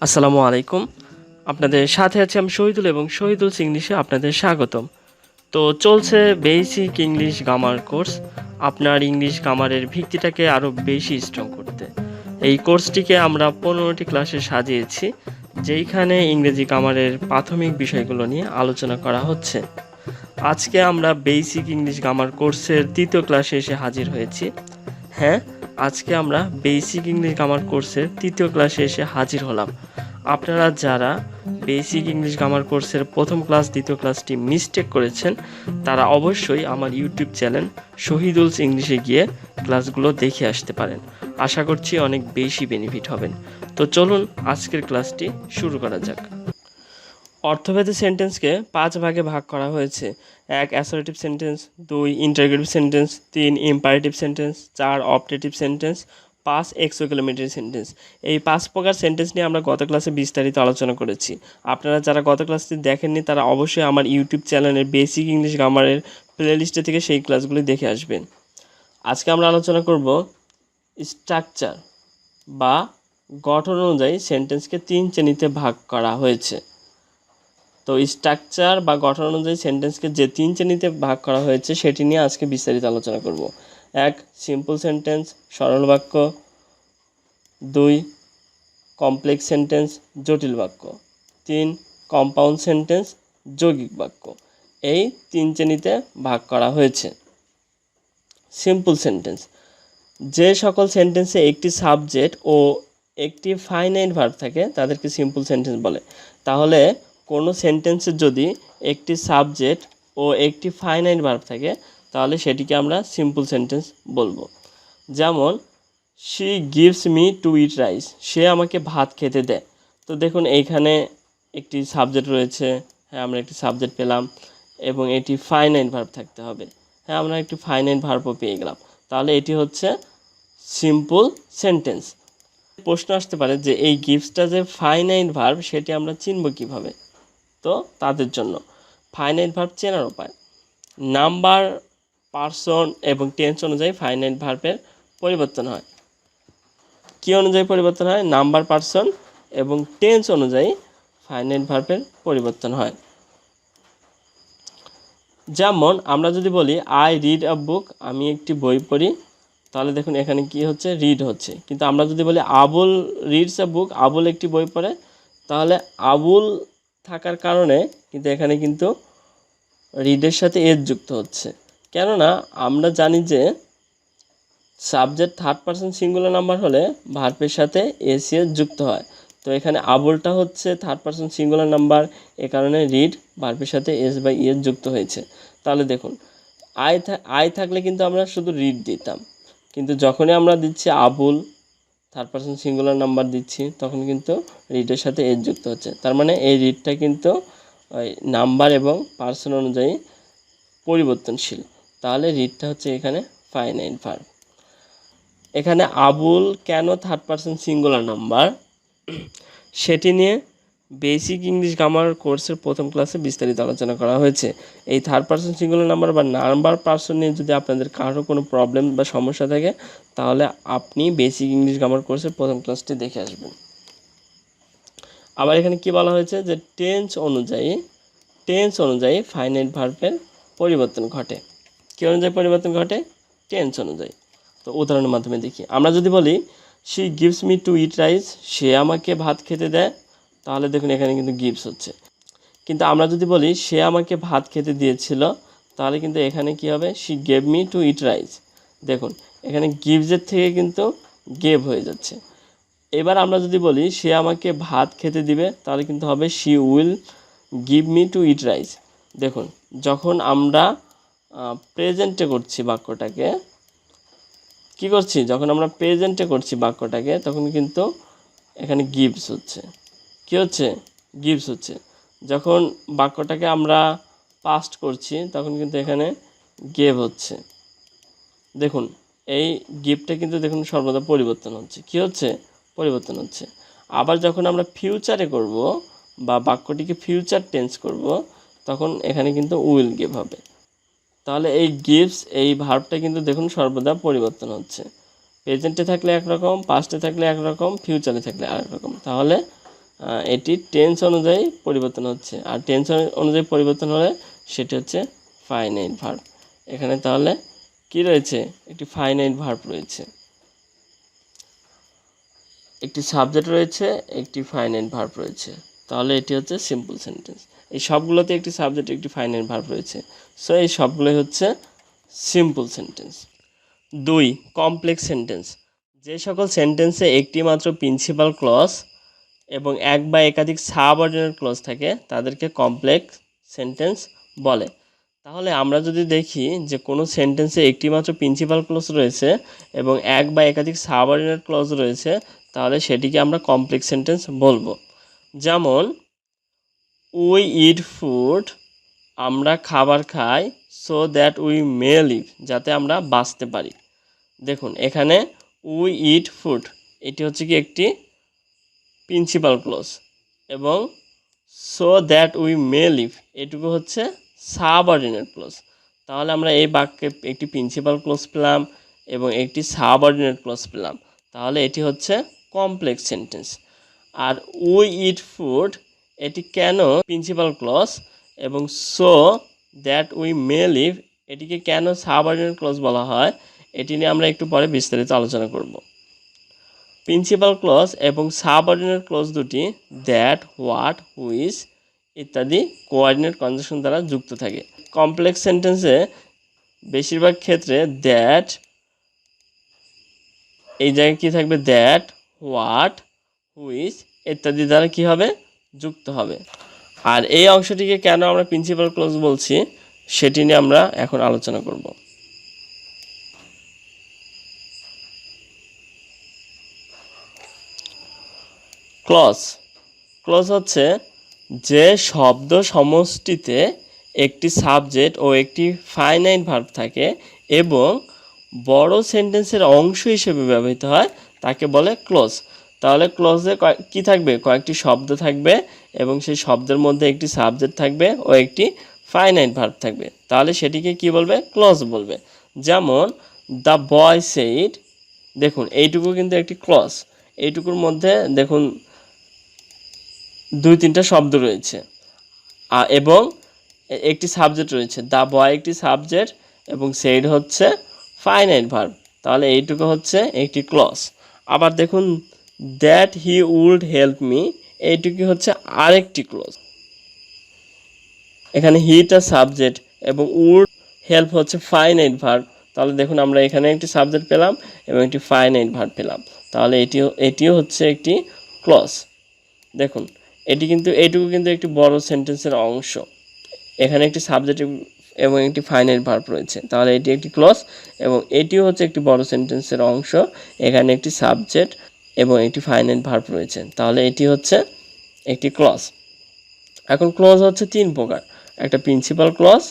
আসসালামু আলাইকুম। আপনাদের সাথে আছি আমি শহীদুল এবং শহীদুলস ইংলিশে আপনাদের স্বাগতম। তো চলছে বেসিক ইংলিশ গ্রামার কোর্স, আপনার ইংলিশ গ্রামারের ভিত্তিটাকে আরও বেশি স্ট্রং করতে। এই কোর্সটিকে আমরা 15টি ক্লাসে সাজিয়েছি, যেইখানে ইংরেজি গ্রামারের প্রাথমিক বিষয়গুলো নিয়ে আলোচনা করা হচ্ছে। আজকে আমরা বেসিক ইংলিশ গ্রামার কোর্সের 3য় ক্লাসে এসে হাজির হয়েছি। হ্যাঁ, আজকে আমরা বেসিক ইংলিশ গ্রামার কোর্সের 3য় ক্লাসে এসে হাজির হলাম। আপনারা যারা বেসিক ইংলিশ গ্রামার কোর্সের প্রথম ক্লাস 2য় ক্লাসটি মিস্টেক করেছেন, তারা অবশ্যই আমার ইউটিউব চ্যানেল শহীদুলস ইংলিশে গিয়ে ক্লাসগুলো দেখে আসতে পারেন। আশা করছি অনেক বেশি বেনিফিট হবেন। তো চলুন আজকের ক্লাসটি শুরু করা যাক। অর্থভেদে সেন্টেন্সকে 5 ভাগে ভাগ করা হয়েছে। 1 assertive sentence, 2 interrogative sentence, 3 imperative sentence, 4 optative sentence, 5 exclamatory sentence. এই 5 প্রকার সেন্টেন্স নিয়ে আমরা গত ক্লাসে বিস্তারিত আলোচনা করেছি। আপনারা যারা গত ক্লাসটি দেখেননি তারা অবশ্যই আমার ইউটিউব চ্যানেলের বেসিক ইংলিশ গ্রামারের প্লেলিস্টে থেকে সেই ক্লাসগুলি দেখে আসবেন। আজকে আমরা আলোচনা করব স্ট্রাকচার বা গঠন অনুযায়ী সেন্টেন্সকে 3 শ্রেণীতে ভাগ করা হয়েছে। তো স্ট্রাকচার বা গঠন অনুযায়ী সেন্টেন্সকে যে 3 শ্রেণীতে ভাগ করা হয়েছে সেটি নিয়ে আজকে বিস্তারিত আলোচনা করব। 1 সিম্পল সেন্টেন্স, সরল বাক্য। 2 কমপ্লেক্স সেন্টেন্স, জটিল বাক্য। 3 কম্পাউন্ড সেন্টেন্স, যৌগিক বাক্য। এই 3 শ্রেণীতে ভাগ করা হয়েছে। সিম্পল সেন্টেন্স, যে সকল সেন্টেন্সে একটি সাবজেক্ট ও একটি ফাইনাইট ভার্ব থাকে তাদেরকে সিম্পল সেন্টেন্স বলে। তাহলে কোনো সেন্টেন্সে যদি একটি সাবজেক্ট ও একটি ফাইনাইট ভার্ব থাকে তাহলে সেটিকে আমরা সিম্পল সেন্টেন্স বলবো। যেমন she gives me to eat rice, সে আমাকে ভাত খেতে দেয়। তো দেখুন এইখানে একটি সাবজেক্ট রয়েছে, হ্যাঁ আমরা একটি সাবজেক্ট পেলাম এবং এটি ফাইনাইট ভার্ব থাকতে হবে। হ্যাঁ আমরা একটি ফাইনাইট ভার্বও পেয়ে গেলাম, তাহলে এটি হচ্ছে সিম্পল সেন্টেন্স। প্রশ্ন আসতে পারে যে এই গিভসটা যে ফাইনাইট ভার্ব সেটি আমরা চিনব কিভাবে? তো তাদের জন্য ফাইনাইট ভার্ব চেনার উপায়, নাম্বার, পার্সন এবং টেন্স অনুযায়ী ফাইনাইট ভার্বের পরিবর্তন হয়। কী অনুযায়ী পরিবর্তন হয়? নাম্বার, পার্সন এবং টেন্স অনুযায়ী ফাইনাইট ভার্বের পরিবর্তন হয়। যেমন আমরা যদি বলি আই রিড আ বুক, আমি একটি বই পড়ি, তাহলে দেখুন এখানে কি হচ্ছে? রিড হচ্ছে। কিন্তু আমরা যদি বলি আবুল রিডস আ বুক, আবুল একটি বই পড়ে, তাহলে আবুল থাকার কারণে কিন্তু এখানে কিন্তু রিডের সাথে এস যুক্ত হচ্ছে। কেননা আমরা জানি যে subject third person singular number হলে ভার্বের সাথে এস যুক্ত হয়। তো এখানে আবুলটা হচ্ছে থার্ড পারসন সিঙ্গুলার নাম্বার, এ কারণে রিড ভার্বের সাথে এস বা ইএস যুক্ত হয়েছে। তাহলে দেখুন আই থাকলে কিন্তু আমরা শুধু রিড দিতাম, কিন্তু যখনই আমরা দিচ্ছি Abul third person singular number দিচ্ছি তখন কিন্তু রিডের সাথে এস যুক্ত হচ্ছে। তার মানে এই রিডটা কিন্তু ওই নাম্বার এবং পার্সন অনুযায়ী পরিবর্তনশীল। তাহলে রিডটা হচ্ছে এখানে ফাইনাইট ভার্ব। এখানে আবুল কেন থার্ড পারসন সিঙ্গুলার নাম্বার সেটি নিয়ে বেসিক ইংলিশ গ্রামার কোর্সের প্রথম ক্লাসে বিস্তারিত আলোচনা করা হয়েছে। এই থার্ড পারসন সিঙ্গুলার নাম্বার বা নাম্বার পার্সন নিয়ে যদি আপনাদের কারো কোনো প্রবলেম বা সমস্যা থাকে তাহলে আপনি বেসিক ইংলিশ গ্রামার কোর্সের প্রথম ক্লাসটি দেখে আসবেন। আবার এখানে কি বলা হয়েছে যে টেন্স অনুযায়ী ফাইনাইট ভার্বের পরিবর্তন ঘটে। কী অনুযায়ী পরিবর্তন ঘটে? টেন্স অনুযায়ী। তো উদাহরণের মাধ্যমে দেখি, আমরা যদি বলি she gives me to eat rice, সে আমাকে ভাত খেতে দেয়, তাহলে দেখুন এখানে কিন্তু গিভস হচ্ছে। কিন্তু আমরা যদি বলি সে আমাকে ভাত খেতে দিয়েছিল, তাহলে কিন্তু এখানে কি হবে? She gave me to eat rice. দেখুন এখানে গিভসের থেকে কিন্তু গেভ হয়ে যাচ্ছে। এবার আমরা যদি বলি সে আমাকে ভাত খেতে দিবে, তাহলে কিন্তু হবে she will give me to eat rice. দেখুন যখন আমরা প্রেজেন্টে করছি বাক্যটাকে, কি করছি? যখন আমরা প্রেজেন্টে করছি বাক্যটাকে তখন কিন্তু এখানে গিভস হচ্ছে। কি হচ্ছে? গিভস হচ্ছে। যখন বাক্যটাকে আমরা পাস্ট করছি তখন কিন্তু এখানে গেভ হচ্ছে। দেখুন এই গিভটা কিন্তু দেখুন সর্বদা পরিবর্তন হচ্ছে। কি হচ্ছে? পরিবর্তন হচ্ছে। আবার যখন আমরা ফিউচারে করব বা বাক্যটিকে ফিউচার টেন্স করব তখন এখানে কিন্তু উইল গিভ হবে। তাহলে এই গিভস এই ভার্বটা কিন্তু দেখুন সর্বদা পরিবর্তন হচ্ছে। প্রেজেন্টে থাকলে একরকম, পাস্টে থাকলে একরকম, ফিউচারে থাকলে আরেক রকম। তাহলে এটি টেন্স অনুযায়ী পরিবর্তন হচ্ছে, আর টেন্স অনুযায়ী পরিবর্তন হলে সেটি হচ্ছে ফাইনাইট ভার্ব। এখানে তাহলে কি রয়েছে, একটি ফাইনাইট ভার্ব রয়েছে, একটি সাবজেক্ট রয়েছে, একটি ফাইনাইট ভার্ব রয়েছে, তাহলে এটি হচ্ছে সিম্পল সেন্টেন্স। এই সবগুলোতে একটি সাবজেক্ট একটি ফাইনাইট ভার্ব রয়েছে, সো এই সবগুলোই হচ্ছে সিম্পল সেন্টেন্স। 2. Complex sentence. যে সকল সেন্টেন্সে একটি মাত্র প্রিন্সিপাল ক্লজ এবং এক বা একাধিক সাবঅর্ডিনেট ক্লজ থাকে তাদেরকে কমপ্লেক্স সেন্টেন্স বলে। তাহলে আমরা যদি দেখি যে কোনো সেন্টেন্সে একটি মাত্র প্রিন্সিপাল ক্লজ রয়েছে এবং এক বা একাধিক সাবঅর্ডিনেট ক্লজ রয়েছে, তাহলে সেটিকে আমরা কমপ্লেক্স সেন্টেন্স বলবো। যেমন উই ইট ফুড, আমরা খাবার খাই, so that we may live, যাতে আমরা বাঁচতে পারি। দেখুন এখানে উই ইট ফুড এটি হচ্ছে কি একটি প্রিন্সিপাল ক্লজ, এবং so that we may live এটুকু হচ্ছে সাবঅর্ডিনেট ক্লজ। তাহলে আমরা এই বাক্যে একটি প্রিন্সিপাল ক্লজ পেলাম এবং একটি সাবঅর্ডিনেট ক্লজ পেলাম, তাহলে এটি হচ্ছে কমপ্লেক্স সেন্টেন্স। আর উই ইট ফুড এটি কেন প্রিন্সিপাল ক্লজ এবং so that we may live এটিকে কেন সাবঅর্ডিনেট ক্লজ বলা হয়, এটি নিয়ে আমরা একটু পরে বিস্তারিত আলোচনা করব। প্রিন্সিপাল ক্লজ এবং সাবঅর্ডিনেট ক্লজ দুটি দ্যাট, হোয়াট, হুইচ ইত্যাদি কোঅর্ডিনেট কনজাংশন দ্বারা যুক্ত থাকে। কমপ্লেক্স সেন্টেন্সে বেশিরভাগ ক্ষেত্রে দ্যাট, এই জায়গায় কী থাকবে, দ্যাট, হোয়াট, হুইচ ইত্যাদি দ্বারা কী হবে, যুক্ত হবে। আর এই অংশটিকে কেন আমরা প্রিন্সিপাল ক্লজ বলছি সেটি নিয়ে আমরা এখন আলোচনা করব। ক্লজ। ক্লজ হচ্ছে যে শব্দ সমষ্টিতে একটি সাবজেক্ট ও একটি ফাইনাইট ভার্ব থাকে এবং বড় সেন্টেন্সের অংশ হিসেবে ব্যবহৃত হয় তাকে বলে ক্লজ। তাহলে ক্লজে কী থাকবে, কয়েকটি শব্দ থাকবে এবং সেই শব্দের মধ্যে একটি সাবজেক্ট থাকবে ও একটি ফাইনাইট ভার্ব থাকবে, তাহলে সেটিকে কি বলবে, ক্লজ বলবে। যেমন দ্য বয় সেইড, দেখুন এইটুকু কিন্তু একটি ক্লজ, এইটুকুর মধ্যে দেখুন 2-3টা শব্দ রয়েছে এবং একটি সাবজেক্ট রয়েছে। দ্য বয় একটি সাবজেক্ট এবং সেইড হচ্ছে ফাইনাইট ভার্ব, তাহলে এইটুকু হচ্ছে একটি ক্লজ। আবার দেখুন that he would help me, এইটুকু হচ্ছে আরেকটি ক্লজ। এখানে হিটা সাবজেক্ট এবং উড হেল্প হচ্ছে ফাইনাইট ভার্ব, তাহলে দেখুন আমরা এখানে একটি সাবজেক্ট পেলাম এবং একটি ফাইনাইট ভার্ব পেলাম, তাহলে এটিও হচ্ছে একটি ক্লজ। দেখুন এইটুকু কিন্তু একটি বড় সেন্টেন্সের অংশ, এখানে একটি সাবজেক্ট এবং একটি ফাইনাইট ভার্ব রয়েছে, তাহলে এটি একটি ক্লজ এবং এটিও হচ্ছে একটি বড় সেন্টেন্সের অংশ, এখানে একটি সাবজেক্ট এবং একটি ফাইনাইট ভার্ব রয়েছে, তাহলে এটি হচ্ছে একটি ক্লজ। এখন ক্লজ হচ্ছে 3 প্রকার, একটা প্রিন্সিপাল ক্লজ,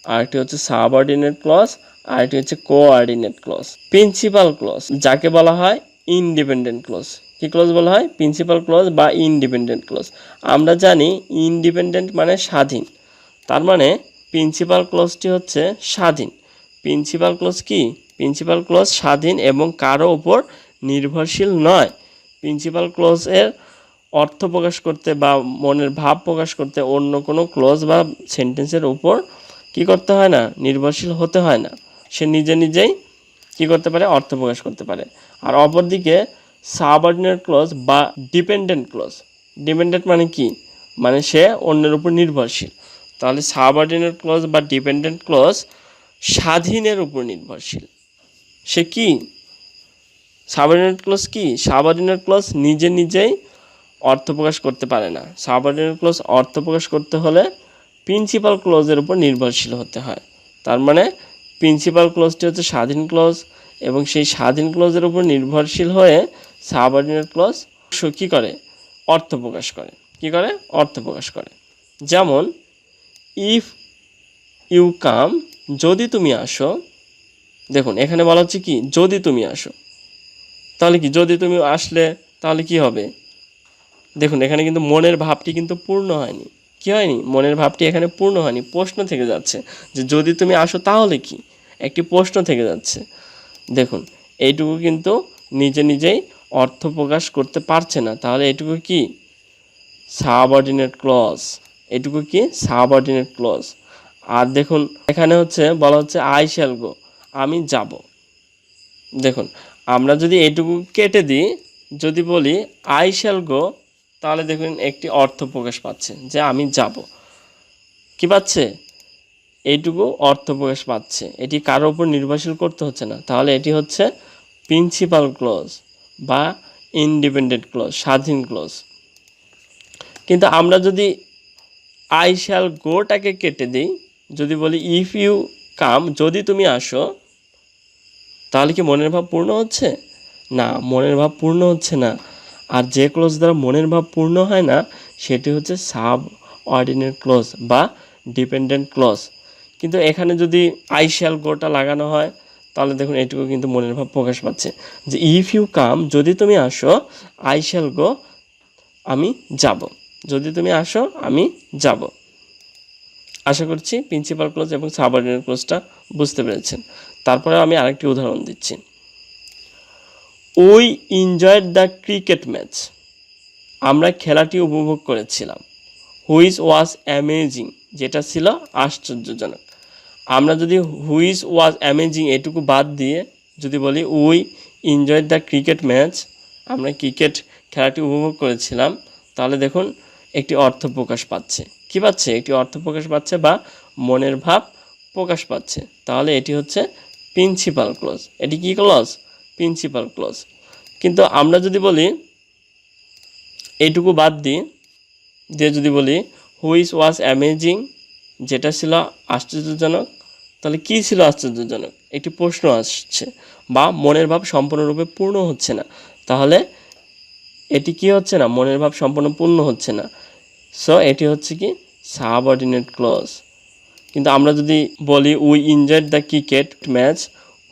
আরেকটি হচ্ছে সাবঅর্ডিনেট ক্লজ, আরেকটি হচ্ছে কোঅর্ডিনেট ক্লজ। প্রিন্সিপাল ক্লজ যাকে বলা হয় ইন্ডিপেন্ডেন্ট ক্লজ। কী ক্লজ বলা হয়, প্রিন্সিপাল ক্লজ বা ইন্ডিপেন্ডেন্ট ক্লজ। আমরা জানি ইন্ডিপেন্ডেন্ট মানে স্বাধীন, তার মানে প্রিন্সিপাল ক্লজটি হচ্ছে স্বাধীন। প্রিন্সিপাল ক্লজ কি, প্রিন্সিপাল ক্লজ স্বাধীন এবং কারো উপর নির্ভরশীল নয়। প্রিন্সিপাল ক্লজের অর্থ প্রকাশ করতে বা মনের ভাব প্রকাশ করতে অন্য কোনো ক্লজ বা সেন্টেন্সের উপর কি করতে হয় না, নির্ভরশীল হতে হয় না, সে নিজে নিজেই কি করতে পারে, অর্থ প্রকাশ করতে পারে। আর অপরদিকে সাবঅর্ডিনেট ক্লজ বা ডিপেন্ডেন্ট ক্লজ, ডিপেন্ডেন্ট মানে কি, মানে সে অন্যের উপর নির্ভরশীল, তাহলে সাবঅর্ডিনেট ক্লজ বা ডিপেন্ডেন্ট ক্লজ স্বাধীনের উপর নির্ভরশীল। সে কি, সাবঅর্ডিনেট ক্লজ কি, সাবঅর্ডিনেট ক্লজ নিজে নিজেই অর্থ প্রকাশ করতে পারে না। সাবঅর্ডিনেট ক্লজ অর্থ প্রকাশ করতে হলে প্রিন্সিপাল ক্লজের উপর নির্ভরশীল হতে হয়। তার মানে প্রিন্সিপাল ক্লজটি হচ্ছে স্বাধীন ক্লজ এবং সেই স্বাধীন ক্লজের উপর নির্ভরশীল হয়ে সাবঅর্ডিনেট ক্লজ কী করে, অর্থ প্রকাশ করে। কী করে, অর্থ প্রকাশ করে। যেমন ইফ ইউ কাম, যদি তুমি আসো। দেখুন এখানে বলা হচ্ছে কি, যদি তুমি আসো, তাহলে কি, যদি তুমি আসলে তাহলে কি হবে, দেখুন এখানে কিন্তু মনের ভাবটি কিন্তু পূর্ণ হয়নি। কি হয়নি, মনের ভাবটি এখানে পূর্ণ হয়নি, প্রশ্ন থেকে যাচ্ছে যে যদি তুমি আসো তাহলে কি, একটি প্রশ্ন থেকে যাচ্ছে। দেখুন এইটুকু কিন্তু নিজে নিজেই অর্থ প্রকাশ করতে পারছে না, তাহলে এইটুকু কি, সাবঅর্ডিনেট ক্লজ, এটুকু কি সাবঅর্ডিনেট ক্লজ। আর দেখুন এখানে হচ্ছে বলা হচ্ছে আই শ্যাল গো, আমি যাব। দেখুন আমরা যদি এটুকু কেটে দিই, যদি বলি আই শ্যাল গো, তাহলে দেখুন একটি অর্থ প্রকাশ পাচ্ছে যে আমি যাব। কি পাচ্ছে? এইটুকু অর্থ প্রকাশ পাচ্ছে, এটি কারোর উপর নির্ভরশীল করতে হচ্ছে না। তাহলে এটি হচ্ছে প্রিন্সিপাল ক্লজ বা ইন্ডিপেন্ডেন্ট ক্লজ, স্বাধীন ক্লজ। কিন্তু আমরা যদি আই শ্যাল গোটাকে কেটে দিই, যদি বলি ইফ ইউ কাম, যদি তুমি আসো, তাহলে কি মনের ভাব পূর্ণ হচ্ছে? না, মনের ভাব পূর্ণ হচ্ছে না। আর যে ক্লজ দ্বারা মনের ভাব পূর্ণ হয় না সেটি হচ্ছে সাব অর্ডিনেট ক্লজ বা ডিপেন্ডেন্ট ক্লজ। কিন্তু এখানে যদি আই শ্যাল গোটা লাগানো হয় তাহলে দেখুন এটুকু কিন্তু মনের ভাব প্রকাশ পাচ্ছে যে ইফ ইউ কাম, যদি তুমি আসো, আই শ্যাল গো, আমি যাব। যদি তুমি আসো আমি যাব। আশা করছি প্রিন্সিপাল ক্লজ এবং সাবঅর্ডিনেট ক্লজটা বুঝতে পেরেছেন। তারপরে আমি আরেকটি উদাহরণ দিচ্ছি। We enjoyed the cricket match, আমরা খেলাটি উপভোগ করেছিলাম। হুইচ ওয়াজ অ্যামেজিং, যেটা ছিল আশ্চর্যজনক। আমরা যদি হুইচ ওয়াজ অ্যামেজিং এটুকু বাদ দিয়ে যদি বলি we enjoyed the cricket match, আমরা ক্রিকেট খেলাটি উপভোগ করেছিলাম, তাহলে দেখুন একটি অর্থ প্রকাশ পাচ্ছে। কি পাচ্ছে? একটি অর্থ প্রকাশ পাচ্ছে বা মনের ভাব প্রকাশ পাচ্ছে। তাহলে এটি হচ্ছে প্রিন্সিপাল ক্লজ। এটি কি ক্লজ? Principal clause. কিন্তু আমরা যদি বলি এইটুকু বাদ দিয়ে যদি বলি হুইচ ওয়াজ অ্যামেজিং, যেটা ছিল আশ্চর্যজনক, তাহলে কী ছিল আশ্চর্যজনক? একটি প্রশ্ন আসছে বা মনের ভাব সম্পূর্ণরূপে পূর্ণ হচ্ছে না। তাহলে এটি কি হচ্ছে না? মনের ভাব সম্পূর্ণ পূর্ণ হচ্ছে না। সো এটি হচ্ছে কি সাবঅর্ডিনেট ক্লজ। কিন্তু আমরা যদি বলি we enjoyed the cricket match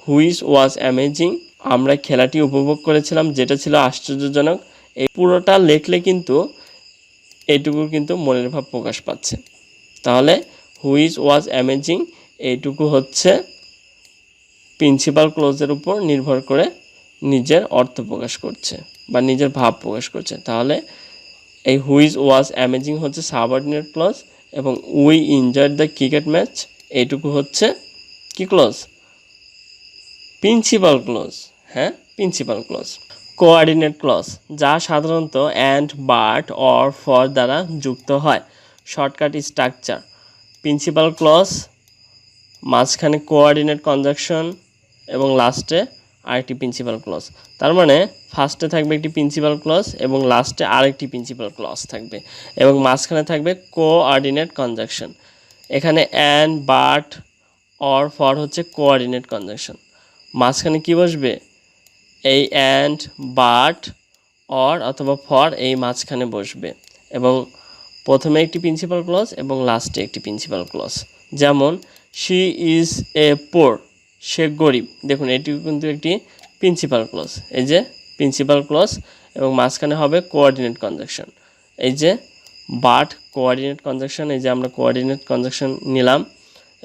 which was amazing, আমরা খেলাটি উপভোগ করেছিলাম যেটা ছিল আশ্চর্যজনক, এই পুরোটা লেখলে কিন্তু এইটুকু কিন্তু মনের ভাব প্রকাশ পাচ্ছে। তাহলে হুইচ ওয়াজ অ্যামেজিং এইটুকু হচ্ছে প্রিন্সিপাল ক্লজের উপর নির্ভর করে নিজের অর্থ প্রকাশ করছে বা নিজের ভাব প্রকাশ করছে। তাহলে এই হুইচ ওয়াজ অ্যামেজিং হচ্ছে সাবঅর্ডিনেট ক্লজ এবং we enjoyed the cricket match এইটুকু হচ্ছে কি ক্লজ? Principal clause. হ্যাঁ, প্রিন্সিপাল ক্লজ। কোঅর্ডিনেট ক্লজ, যা সাধারণত অ্যান্ড, বাট, অর, ফর দ্বারা যুক্ত হয়। শর্টকাট স্ট্রাকচার: প্রিন্সিপাল ক্লজ, মাঝখানে কোঅর্ডিনেট কনজাংশন এবং লাস্টে আরেকটি প্রিন্সিপাল ক্লজ। তার মানে ফার্স্টে থাকবে একটি প্রিন্সিপাল ক্লজ এবং লাস্টে আরেকটি প্রিন্সিপাল ক্লজ থাকবে এবং মাঝখানে থাকবে কোঅর্ডিনেট কনজাংশন। এখানে অ্যান্ড, বাট, অর, ফর হচ্ছে কোঅর্ডিনেট কনজাংশন। মাঝখানে কি বসবে? এই অ্যান্ড, বাট, অর অথবা ফর এই মাঝখানে বসবে এবং প্রথমে একটি প্রিন্সিপাল ক্লজ এবং লাস্টে একটি প্রিন্সিপাল ক্লজ। যেমন শি ইজ এ পোর, সে গরিব। দেখুন এটি কিন্তু একটি প্রিন্সিপাল ক্লজ। এই যে প্রিন্সিপাল ক্লজ এবং মাঝখানে হবে কোঅর্ডিনেট কনজাংশন। এই যে বাট কোঅর্ডিনেট কনজাংশন, এই যে আমরা কোঅর্ডিনেট কনজাংশন নিলাম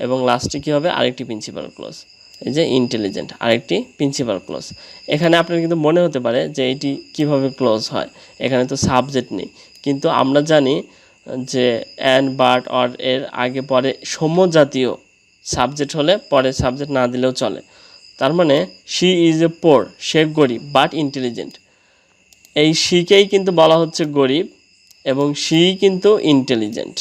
এবং লাস্টে কী হবে? আরেকটি প্রিন্সিপাল ক্লজ। এই যে ইন্টেলিজেন্ট, আরেকটি প্রিন্সিপাল ক্লজ। এখানে আপনার কিন্তু মনে হতে পারে যে এটি কিভাবে ক্লজ হয়, এখানে তো সাবজেক্ট নেই। কিন্তু আমরা জানি যে অ্যান্ড, বাট, অর এর আগে পরে সমজাতীয় সাবজেক্ট হলে পরে সাবজেক্ট না দিলেও চলে। তার মানে শি ইজ এ পোর, সে গরিব, বাট ইন্টেলিজেন্ট। এই শিকেই কিন্তু বলা হচ্ছে গরিব এবং শি কিন্তু ইন্টেলিজেন্ট।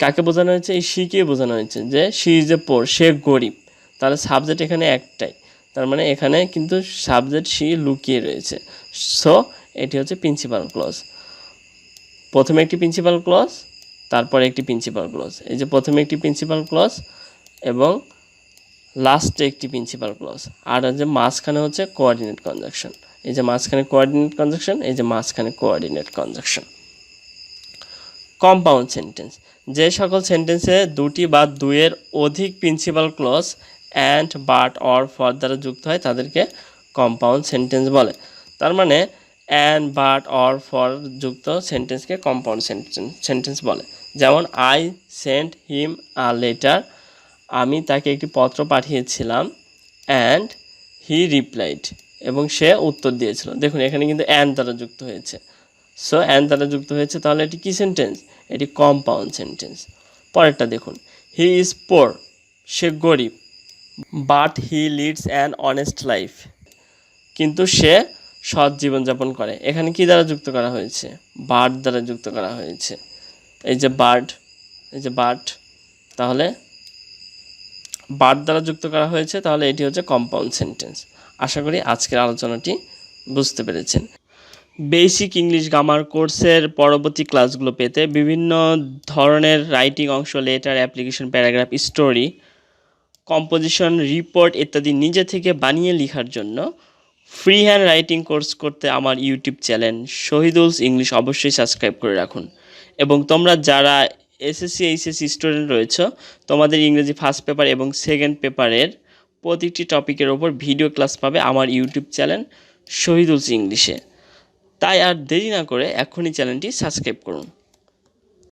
কাকে বোঝানো হয়েছে? এই শিকে বোঝানো হয়েছে যে শি ইজ এ পোর, সে গরিব। তাহলে সাবজেক্ট এখানে একটাই, তার মানে এখানে কিন্তু সাবজেক্ট শি লুকিয়ে রয়েছে। সো এটি হচ্ছে প্রিন্সিপাল ক্লজ। প্রথমে একটি প্রিন্সিপাল ক্লজ, তারপরে একটি প্রিন্সিপাল ক্লজ। এই যে প্রথমে একটি প্রিন্সিপাল ক্লজ এবং লাস্টে একটি প্রিন্সিপাল ক্লজ। আর যে মাঝখানে হচ্ছে কোঅর্ডিনেট কনজাংশন। এই যে মাঝখানে কোঅর্ডিনেট কনজাংশন, এই যে মাঝখানে কোঅর্ডিনেট কনজাংশন। কম্পাউন্ড সেন্টেন্স, যে সকল সেন্টেন্সে দুটি বা দুইয়ের অধিক principal clause and, but, or, for দ্বারা যুক্ত হয় তাদেরকে কম্পাউন্ড সেন্টেন্স বলে। তার মানে অ্যান্ড, বাট, অর, ফর যুক্ত সেন্টেন্সকে কম্পাউন্ড সেন্টেন্স বলে। যেমন I sent him a letter, আমি তাকে একটি পত্র পাঠিয়েছিলাম। অ্যান্ড হি রিপ্লাইড, এবং সে উত্তর দিয়েছিল। দেখুন এখানে কিন্তু অ্যান্ড দ্বারা যুক্ত হয়েছে। সো অ্যান্ড দ্বারা যুক্ত হয়েছে, তাহলে এটি কী সেন্টেন্স? এটি কম্পাউন্ড সেন্টেন্স। পরেরটা দেখুন, হি ইজ পোর, সে গরিব, but he leads an honest life, কিন্তু সে সৎ জীবনযাপন করে। এখানে কি দ্বারা যুক্ত করা হয়েছে? বাট দ্বারা যুক্ত করা হয়েছে। এই যে বাট, এই যে বাট, তাহলে বাট দ্বারা যুক্ত করা হয়েছে, তাহলে এটি হচ্ছে কম্পাউন্ড সেন্টেন্স। আশা করি আজকের আলোচনাটি বুঝতে পেরেছেন। বেসিক ইংলিশ গ্রামার কোর্সের পরবর্তী ক্লাসগুলো পেতে বিভিন্ন ধরনের রাইটিং অংশ, letter, application, paragraph, story, composition, report ইত্যাদি নিজে থেকে বানিয়ে লেখার জন্য ফ্রি হ্যান্ড রাইটিং কোর্স করতে আমার ইউটিউব চ্যানেল শহীদুলস ইংলিশ অবশ্যই সাবস্ক্রাইব করে রাখুন। এবং তোমরা যারা এসএসসি এইচএসসি স্টুডেন্ট রয়েছ, তোমাদের ইংরেজি ফার্স্ট পেপার এবং সেকেন্ড পেপারের প্রতিটি টপিকের ওপর ভিডিও ক্লাস পাবে আমার ইউটিউব চ্যানেল শহীদুলস ইংলিশে। তাই আর দেরি না করে এখনই চ্যানেলটি সাবস্ক্রাইব করুন।